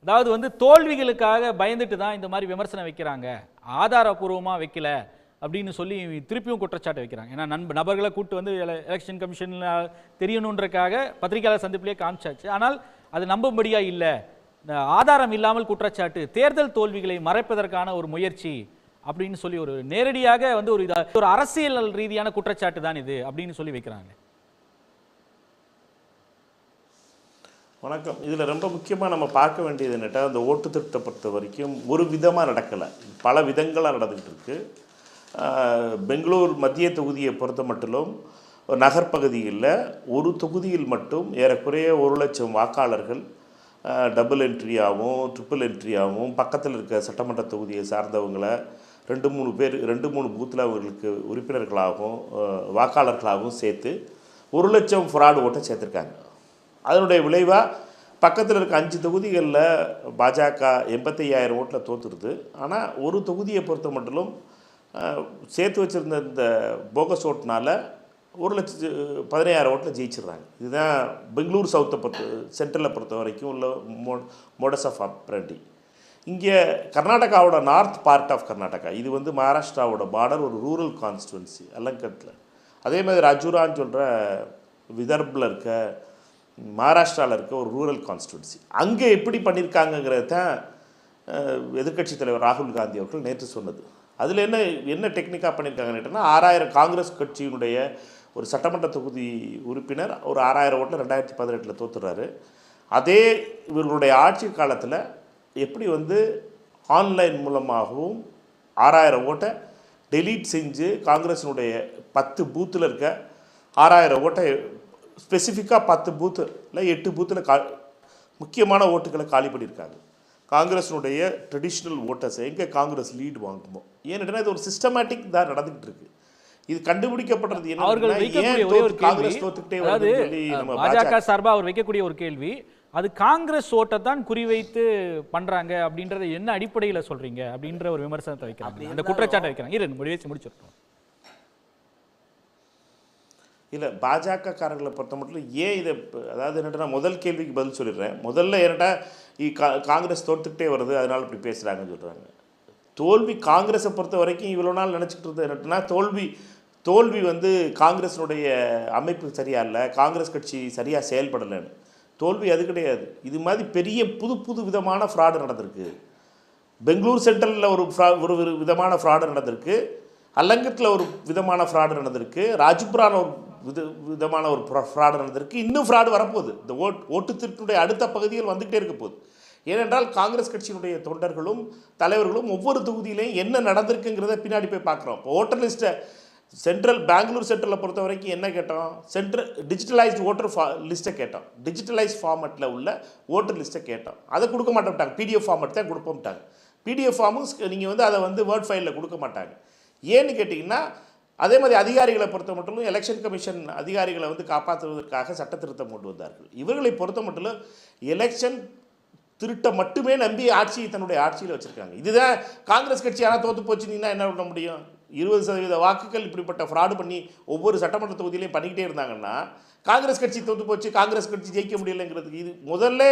அதாவது வந்து தோல்விகளுக்காக பயந்துட்டு தான் இந்த மாதிரி விமர்சனம் வைக்கிறாங்க, ஆதாரபூர்வமாக வைக்கல அப்படின்னு சொல்லி திருப்பியும் குற்றச்சாட்டு வைக்கிறாங்க. ஏன்னா நபர்களை கூட்டு வந்து எலெக்ஷன் கமிஷனில் தெரியணுன்றக்காக பத்திரிகையாளர் சந்திப்பிலே காமிச்சாச்சு. ஆனால் அது நம்பும்படியாக இல்லை, ஆதாரம் இல்லாமல் குற்றச்சாட்டு, தேர்தல் தோல்விகளை மறைப்பதற்கான ஒரு முயற்சி அப்படின்னு சொல்லி ஒரு நேரடியாக வந்து ஒரு அரசியல் ரீதியான குற்றச்சாட்டு தான் இது அப்படின்னு சொல்லி வைக்கிறாங்க. வணக்கம். இதில் ரொம்ப முக்கியமாக நம்ம பார்க்க வேண்டியது என்னட்டா, அந்த ஓட்டு திருட்டத்தை பொறுத்த வரைக்கும் ஒரு விதமாக நடக்கலை, பல விதங்களாக நடந்துக்கிட்டு இருக்கு. பெங்களூர் மத்திய தொகுதியை பொறுத்த மட்டிலும் நகர்ப்பகுதியில் ஒரு தொகுதியில் மட்டும் ஏறக்குறைய 1,00,000 வாக்காளர்கள் டபுள் என்ட்ரியாகவும் ட்ரிபிள் என்ட்ரியாகவும் பக்கத்தில் இருக்க சட்டமன்ற தொகுதியை சார்ந்தவங்களை 2-3 பூத்தில் அவர்களுக்கு உறுப்பினர்களாகவும் வாக்காளர்களாகவும் சேர்த்து 1,00,000 ஃப்ராடு ஓட்டை சேர்த்துருக்காங்க. அதனுடைய விளைவாக பக்கத்தில் இருக்க 5 தொகுதிகளில் பாஜக 85,000 ஓட்டில் தோற்றுருது. ஆனால் ஒரு தொகுதியை பொறுத்த மட்டும் சேர்த்து வச்சுருந்த இந்த போகஸ் ஓட்டுனால 1,15,000 ஓட்டில் ஜெயிச்சிடுறாங்க. இதுதான் பெங்களூர் சவுத்தை சென்ட்ரலில் பொறுத்த வரைக்கும் உள்ள மோடஸ் ஆஃப் ஆப்பரண்டி. இங்கே கர்நாடகாவோட நார்த் பார்ட் ஆஃப் கர்நாடகா, இது வந்து மகாராஷ்டிராவோட பார்டர், ஒரு ரூரல் கான்ஸ்டுவன்சி அல்லங்கட்டில். அதே மாதிரி ரஜுரான்னு சொல்கிற விதர்பில் இருக்க மகாராஷ்டிராவில் இருக்க ஒரு ரூரல் கான்ஸ்டுவன்சி. அங்கே எப்படி பண்ணியிருக்காங்கங்கிறது தான் எதிர்க்கட்சி தலைவர் ராகுல் காந்தி அவர்கள் நேற்று சொன்னது. அதில் என்ன டெக்னிக்காக பண்ணியிருக்காங்கன்னு கேட்டால், 6,000 காங்கிரஸ் கட்சியினுடைய ஒரு சட்டமன்ற தொகுதி உறுப்பினர் ஒரு 6,000 ஓட்டில் 2018 தோற்றுறாரு. அதே இவர்களுடைய ஆட்சி காலத்தில் எப்படி வந்து ஆன்லைன் மூலமாகவும் 6,000 ஓட்டை டெலீட் செஞ்சு காங்கிரஸினுடைய 10 பூத்தில் இருக்க 6,000 ஓட்டை ஸ்பெசிஃபிக்காக 10 பூத்தில் 8 பூத்தில் முக்கியமான ஓட்டுகளை காலி பண்ணியிருக்காங்க. காங்கிரஸினுடைய ட்ரெடிஷ்னல் ஓட்டர்ஸை எங்கே காங்கிரஸ் லீடு வாங்குமோ, ஏன்னா இது ஒரு சிஸ்டமேட்டிக் தான் நடந்துகிட்டு இருக்கு. இது கண்டுபிடிக்கப்பட்டது என்ன, காங்கிரஸ் தோத்துக்கிட்டே வருது. பாஜக சார்பாக அவர் வைக்கக்கூடிய ஒரு கேள்வி, அது காங்கிரஸ் ஓட்டை தான் குறிவைத்து பண்றாங்க அப்படின்றத என்ன அடிப்படையில் சொல்றீங்க அப்படின்ற ஒரு விமர்சனத்தை வைக்கிறாங்க, அந்த குற்றச்சாட்டை வைக்கிறாங்க. முடிச்சிருக்கோம். இல்லை, பாஜக காரர்களை பொறுத்த மட்டும் ஏன் இதை, அதாவது என்னட்டா முதல் கேள்விக்கு பதில் சொல்லிடுறேன். முதல்ல என்னட்டா காங்கிரஸ் தோற்றுக்கிட்டே வருது அதனால் இப்படி பேசுகிறாங்கன்னு சொல்கிறாங்க. தோல்வி காங்கிரஸை பொறுத்த வரைக்கும் இவ்வளோ நாள் நினச்சிக்கிட்டு இருந்தது என்னட்டுனா, தோல்வி வந்து காங்கிரஸினுடைய அமைப்பு சரியாக இல்லை, காங்கிரஸ் கட்சி சரியாக செயல்படலைன்னு. தோல்வி அது கிடையாது. இது மாதிரி பெரிய புது விதமான ஃப்ராடு நடந்திருக்கு. பெங்களூர் சென்ட்ரலில் ஒரு விதமான ஃப்ராடு நடந்திருக்கு, அல்லங்கத்தில் ஒரு விதமான ஃப்ராடு நடந்திருக்கு, ராஜ்புரான ஒரு விதமான ஒரு ஃப்ராடு நடந்திருக்கு. இன்னும் ஃப்ராடு வரப்போகுது. இந்த ஓட்டு திருட்டுடைய அடுத்த பகுதிகள் வந்துகிட்டே இருக்க போகுது. ஏனென்றால் காங்கிரஸ் கட்சியினுடைய தொண்டர்களும் தலைவர்களும் ஒவ்வொரு தொகுதியிலையும் என்ன நடந்திருக்குங்கிறத பின்னாடி போய் பார்க்குறோம். இப்போ ஓட்டர் லிஸ்ட்டை பெங்களூர் சென்ட்ரலில் பொறுத்த வரைக்கும் என்ன கேட்டோம், டிஜிட்டலைஸ்டு ஓட்டர் லிஸ்ட்டை கேட்டோம், டிஜிட்டலைஸ்ட் ஃபார்மெட்டில் உள்ள ஓட்டர் லிஸ்ட்டை கேட்டோம். அதை கொடுக்க மாட்டேன்ட்டாங்க, பிடிஎஃப் ஃபார்மெட் தான் கொடுப்போம்ட்டாங்க. பிடிஎஃப் ஃபார்மும் நீங்கள் வந்து அதை வந்து வேர்ட் ஃபைலில் கொடுக்க மாட்டாங்க. ஏன்னு கேட்டிங்கன்னா, அதே மாதிரி அதிகாரிகளை பொறுத்த மட்டும் எலெக்ஷன் கமிஷன் அதிகாரிகளை வந்து காப்பாற்றுவதற்காக சட்ட திருத்தம் கொண்டு வந்தார்கள். இவர்களை பொறுத்த மட்டும் எலெக்ஷன் திருட்ட மட்டுமே நம்பி தன்னுடைய ஆட்சியில் வச்சுருக்காங்க. இதுதான் காங்கிரஸ் கட்சி ஆனால் தோற்று போச்சுன்னா என்ன பண்ண முடியும்? 20% வாக்குகள் இப்படிப்பட்ட ஃப்ராடு பண்ணி ஒவ்வொரு சட்டமன்ற தொகுதியிலையும் பண்ணிக்கிட்டே இருந்தாங்கன்னா காங்கிரஸ் கட்சி தோற்று போச்சு, காங்கிரஸ் கட்சி ஜெயிக்க முடியலைங்கிறதுக்கு இது முதல்ல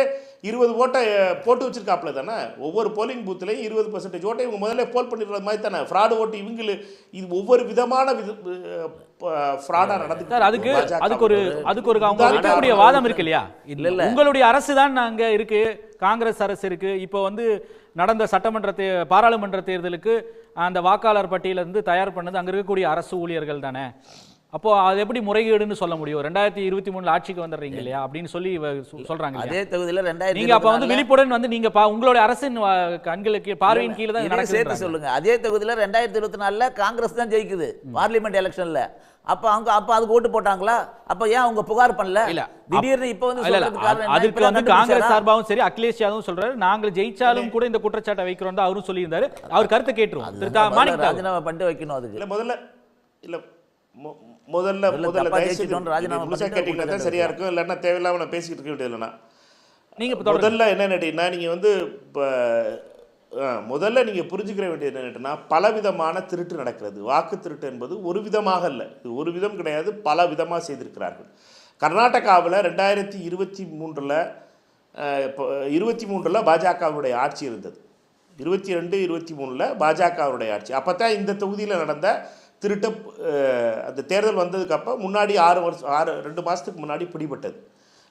20 ஓட்டை போட்டு வச்சுருக்காப்புல தானே. ஒவ்வொரு போலிங் பூத்துலேயும் 20% ஓட்டை இவங்க முதல்ல போல் பண்ணிடுறது மாதிரி தானே. ஃப்ராடு ஓட்டு இது ஒவ்வொரு விதமான ஃப்ராடாக நடந்துட்டு அதுக்கு ஒரு அவங்க வைக்கக்கூடிய வாதம் இருக்கு இல்லையா? இல்லை, உங்களுடைய அரசு தான் அங்கே இருக்கு, காங்கிரஸ் அரசு இருக்கு. இப்போ வந்து நடந்த பாராளுமன்ற தேர்தலுக்கு அந்த வாக்காளர் பட்டியலிருந்து தயார் பண்ணது அங்கே இருக்கக்கூடிய அரசு ஊழியர்கள் தானே. அப்போ அது எப்படி முறைகேடுன்னு சொல்ல முடியும்? 2023 ஆட்சிக்கு வந்துடுறீங்க இல்லையா அப்படின்னு சொல்லி சொல்றாங்க. அதே தொகுதியில் நீங்க அப்ப வந்து விழிப்புடன் வந்து நீங்க உங்களுடைய அரசின் கண்களுக்கு பார்வையின் கீழே தான் சேர்த்து சொல்லுங்க. அதே தொகுதியில் 2024 காங்கிரஸ் தான் ஜெயிக்குது பார்லிமெண்ட் எலெக்ஷன்ல. அப்ப அதுக்கு ஓட்டு போட்டாங்களா? அப்ப ஏன் அவங்க புகார் பண்ணல? இல்ல, திடீர்னு இப்ப வந்து அதுக்கு வந்து காங்கிரஸ் சார்பாகவும் சரி அகிலேஷ் யாதவும் சொல்றாரு, நாங்கள் ஜெயிச்சாலும் கூட இந்த குற்றச்சாட்டை வைக்கிறோம் தான் அவரும் சொல்லியிருந்தாரு. அவர் கருத்தை கேட்டுருவோம், ராஜினாமா பண்ணிட்டு வைக்கணும். அதுக்கு முதல்ல கேட்டீங்கன்னா சரியா இருக்கும், இல்லைன்னா தேவையில்லாம நான் பேசிக்கிட்டு இருக்க வேண்டியது இல்லைன்னா. நீங்க முதல்ல என்ன கேட்டீங்கன்னா, நீங்க வந்து இப்போ முதல்ல நீங்கள் புரிஞ்சுக்கிற வேண்டியது என்னென்னா, பலவிதமான திருட்டு நடக்கிறது. வாக்கு திருட்டு என்பது ஒரு விதமாக இல்லை, இது ஒரு விதம் கிடையாது, பல விதமாக செய்திருக்கிறார்கள். கர்நாடகாவில் 2023 இப்போ 23 பாஜகவுடைய ஆட்சி இருந்தது, 22, 23 பாஜகவுடைய ஆட்சி. அப்போ தான் இந்த தொகுதியில் நடந்த திருட்ட அந்த தேர்தல் வந்ததுக்கப்போ முன்னாடி 2 மாதத்துக்கு முன்னாடி பிடிபட்டது.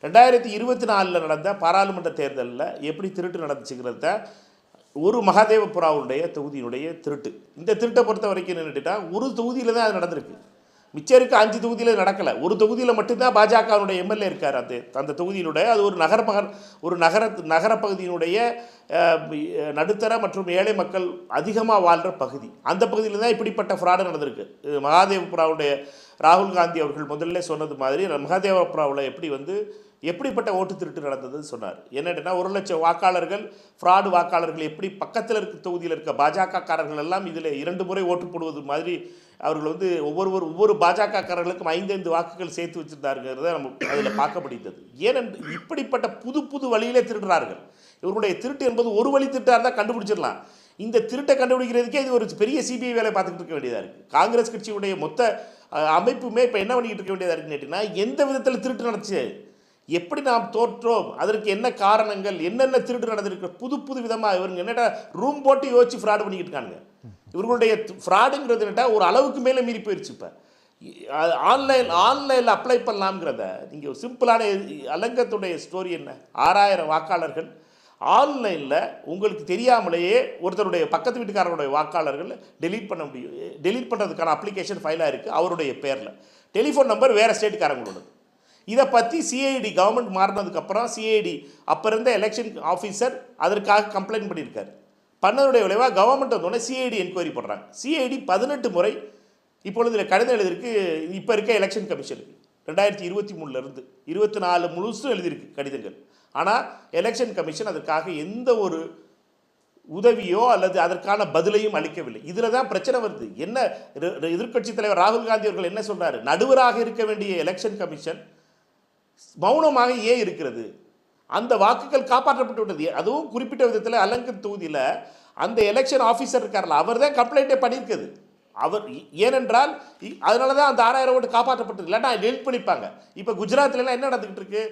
2024 நடந்த பாராளுமன்ற தேர்தலில் எப்படி திருட்டு நடந்துச்சுங்கிறத ஒரு மகாதேவபுராவுடைய தொகுதியினுடைய திருட்டு. இந்த திருட்டை பொறுத்த வரைக்கும் என்னென்னுட்டா ஒரு தொகுதியில் தான் அது நடந்திருக்கு, மிச்சம் இருக்க 5 தொகுதியில் நடக்கலை. ஒரு தொகுதியில் மட்டும்தான் பாஜகவுடைய எம்எல்ஏ இருக்கார். அந்த தொகுதியினுடைய அது ஒரு நகரப்பகுதியினுடைய நடுத்தர மற்றும் ஏழை மக்கள் அதிகமாக வாழ்கிற பகுதி. அந்த பகுதியில் தான் இப்படிப்பட்ட ஃப்ராடு நடந்திருக்கு. மகாதேவபுராவுடைய ராகுல் காந்தி அவர்கள் முதல்ல சொன்னது மாதிரி மகாதேவபுராவில் எப்படிப்பட்ட ஓட்டு திருட்டு நடந்ததுன்னு சொன்னார். என்னென்னா 1 லட்சம் வாக்காளர்கள் ஃப்ராடு வாக்காளர்கள் எப்படி பக்கத்தில் இருக்க தொகுதியில் இருக்க பாஜகக்காரர்கள் எல்லாம் இதில் 2 முறை ஓட்டு போடுவது மாதிரி அவர்கள் ஒவ்வொரு பாஜகக்காரர்களுக்கும் 5 வாக்குகள் சேர்த்து வச்சுருந்தாருங்கிறத நம்ம அதில் பார்க்க முடிந்தது. ஏனென்று இப்படிப்பட்ட புது வழியிலே திருடுறார்கள். இவருடைய திருட்டு என்பது ஒரு வழி திருட்டாக இருந்தால் கண்டுபிடிச்சிடலாம். இந்த திருட்டை கண்டுபிடிக்கிறதுக்கே இது ஒரு பெரிய சிபிஐ வேலை பார்த்துக்கிட்டு இருக்க வேண்டியதாக இருக்குது. காங்கிரஸ் கட்சியுடைய மொத்த அமைப்புமே இப்போ என்ன பண்ணிக்கிட்டு இருக்க வேண்டியதாக இருக்குன்னு கேட்டிங்கன்னா, எந்த விதத்தில் திருட்டு நடந்துச்சு, எப்படி நாம் தோற்றோம், அதற்கு என்ன காரணங்கள், என்னென்ன திருட்டு நடந்திருக்கு, புது விதமாக இவங்க என்னடா ரூம் போட்டு யோசிச்சு ஃப்ராடு பண்ணிக்கிட்டு இருக்காங்க. இவர்களுடைய ஃப்ராடுங்கிறது என்னட்டா ஒரு அளவுக்கு மேலே மீறி போயிடுச்சு. இப்போ ஆன்லைனில் அப்ளை பண்ணலாம்ங்கிறத நீங்கள் சிம்பிளான அலங்கத்துடைய ஸ்டோரி என்ன, 6000 வாக்காளர்கள் ஆன்லைனில் உங்களுக்கு தெரியாமலேயே ஒருத்தருடைய பக்கத்து வீட்டுக்காரருடைய வாக்காளர்கள் டெலீட் பண்ண முடியும். டெலீட் பண்ணுறதுக்கான அப்ளிகேஷன் ஃபைலாக இருக்குது அவருடைய பேரில். டெலிஃபோன் நம்பர் வேறு ஸ்டேட்டுக்காரங்களோட. இதை பற்றி சிஐடி கவர்மெண்ட் மாறினதுக்கப்புறம் சிஐடி அப்போ இருந்த எலெக்ஷன் ஆஃபீஸர் அதற்காக கம்ப்ளைண்ட் பண்ணியிருக்காரு. பண்ணதுடைய விளைவாக கவர்மெண்ட் வந்தோடனே சிஐடி என்கொயரி பண்ணுறாங்க. சிஐடி 18 முறை இப்பொழுது இதில் கடிதம் எழுதியிருக்கு. இப்போ இருக்க எலெக்ஷன் கமிஷனுக்கு 2023 24 முழுசும் எழுதியிருக்கு கடிதங்கள். ஆனால் எலெக்ஷன் கமிஷன் அதற்காக எந்த ஒரு உதவியோ அல்லது அதற்கான பதிலையும் அளிக்கவில்லை. இதில் தான் பிரச்சனை வருது. என்ன எதிர்க்கட்சி தலைவர் ராகுல் காந்தி அவர்கள் என்ன சொல்கிறாரு, நடுவராக இருக்க வேண்டிய எலெக்ஷன் கமிஷன் மௌனமாக ஏன் இருக்கிறது? அந்த வாக்குகள் காப்பாற்றப்பட்டு விட்டது. அதுவும் குறிப்பிட்ட விதத்தில் அலங்கர் தொகுதியில் அந்த எலெக்ஷன் ஆஃபீஸர் இருக்கார்ல, அவர் தான் கம்ப்ளைண்ட்டே பண்ணியிருக்குது. அவர் ஏனென்றால் அதனால தான் அந்த 6000 ஓட்டு காப்பாற்றப்பட்டது. இல்லைன்னா டெலிட் பண்ணிப்பாங்க. இப்போ குஜராத்லாம் என்ன நடந்துக்கிட்டு இருக்கு,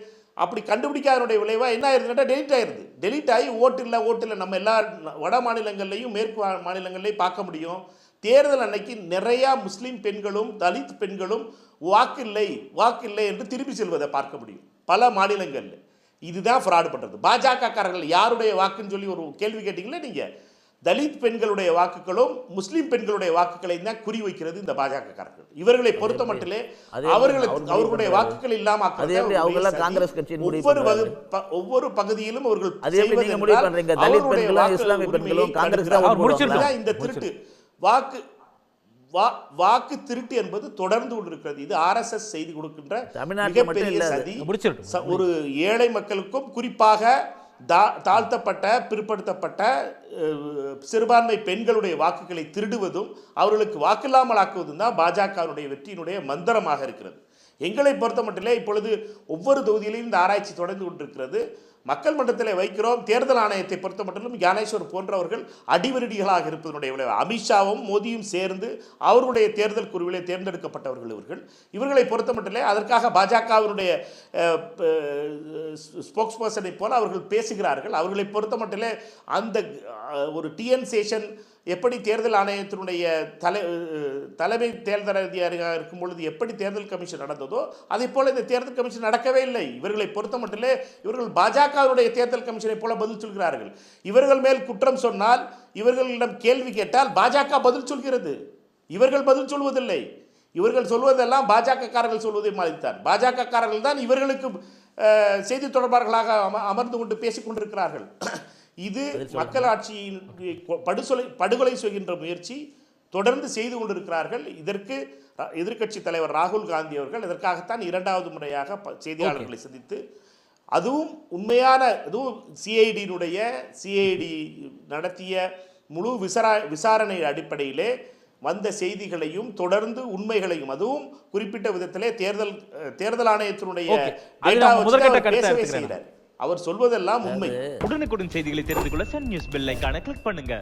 அப்படி கண்டுபிடிக்காதனுடைய விளைவாக என்ன ஆயிருதுன்னா டெலிட் ஆயிடுது. டெலிட் ஆகி ஓட்டு இல்லை. நம்ம எல்லா வட மாநிலங்கள்லையும் மேற்கு மாநிலங்கள்லையும் பார்க்க முடியும். தேர்தல் அன்னைக்கு நிறையா முஸ்லீம் பெண்களும் தலித் பெண்களும் வாக்கு இல்லை என்று திரும்பி செல்வதை பார்க்க முடியும் பல மாநிலங்களில். இதுதான் ஃப்ராடு பண்ணுறது. பாஜகக்காரர்கள் யாருடைய வாக்குன்னு சொல்லி ஒரு கேள்வி கேட்டிங்களே நீங்கள், தலித் பெண்களுடைய வாக்குகளும் முஸ்லீம் பெண்களுடைய வாக்குகளை தான் குறி வைக்கிறது இந்த பாஜகக்காரர்கள். இவர்களை பொறுத்த மட்டிலே அவர்களுடைய வாக்குகள் இல்லாம ஒவ்வொரு பகுதியிலும் அவர்கள் இந்த திருட்டு வாக்கு திருட்டு என்பது தொடர்ந்து கொண்டிருக்கிறது. இது RSS செய்தி கொடுக்கின்ற மிகப்பெரிய சதி. ஒரு ஏழை மக்களுக்கும் குறிப்பாக தாழ்த்தப்பட்ட பிற்படுத்தப்பட்ட சிறுபான்மை பெண்களுடைய வாக்குகளை திருடுவதும் அவர்களுக்கு வாக்கில்லாமல் ஆக்குவதும் தான் பாஜகவுடைய வெற்றியினுடைய மந்திரமாக இருக்கிறது. எங்களை பொறுத்த மட்டிலே இப்பொழுது ஒவ்வொரு தொகுதியிலையும் இந்த ஆராய்ச்சி தொடர்ந்து கொண்டிருக்கிறது. மக்கள் மன்றத்தில் வைக்கிறோம். தேர்தல் ஆணையத்தை பொறுத்த மட்டிலும் ஞானேஸ்வர் போன்றவர்கள் அடிவருடிகளாக இருப்பதனுடைய விளைவு. அமித்ஷாவும் மோடியும் சேர்ந்து அவர்களுடைய தேர்தல் குழுவிலே தேர்ந்தெடுக்கப்பட்டவர்கள் இவர்களை பொறுத்த மட்டிலே அதற்காக பாஜகவினுடைய ஸ்போக்ஸ் பர்சனை போல அவர்கள் பேசுகிறார்கள். அவர்களை பொறுத்த மட்டிலே அந்த ஒரு டிஎன் சேஷன் எப்படி தேர்தல் ஆணையத்தினுடைய தலைமை தேர்தல் அதிகாரியாக இருக்கும் பொழுது எப்படி தேர்தல் கமிஷன் நடந்ததோ அதே போல் இந்த தேர்தல் கமிஷன் நடக்கவே இல்லை. இவர்களை பொறுத்த மட்டிலே இவர்கள் பாஜகவுடைய தேர்தல் கமிஷனை போல பதில் சொல்கிறார்கள். இவர்கள் மேல் குற்றம் சொன்னால் இவர்களிடம் கேள்வி கேட்டால் பாஜக பதில் சொல்கிறது. இவர்கள் பதில் சொல்வதில்லை. இவர்கள் சொல்வதெல்லாம் பாஜகக்காரர்கள் சொல்வதை மாதிரித்தான். பாஜகக்காரர்கள் தான் இவர்களுக்கு செய்தி தொடர்பாளர்களாக அமர்ந்து கொண்டு பேசிக் கொண்டிருக்கிறார்கள். இது மக்களாட்சியின் படுகொலை செய்கின்ற முயற்சி தொடர்ந்து செய்து கொண்டிருக்கிறார்கள். இதற்கு எதிர்க்கட்சி தலைவர் ராகுல் காந்தி அவர்கள் இதற்காகத்தான் 2வது முறையாக செய்தியாளர்களை சந்தித்து அதுவும் உண்மையான சிஐடி நடத்திய முழு விசாரணை அடிப்படையிலே வந்த செய்திகளையும் தொடர்ந்து உண்மைகளையும் அதுவும் குறிப்பிட்ட விதத்திலே தேர்தல் ஆணையத்தினுடைய பேசவே செய்கிறார். அவர் சொல்வதெல்லாம் உண்மை. உடனுக்குடன் செய்திகளை தெரிந்து கொள்ள சன் நியூஸ் பெல் ஐகானை கிளிக் பண்ணுங்க.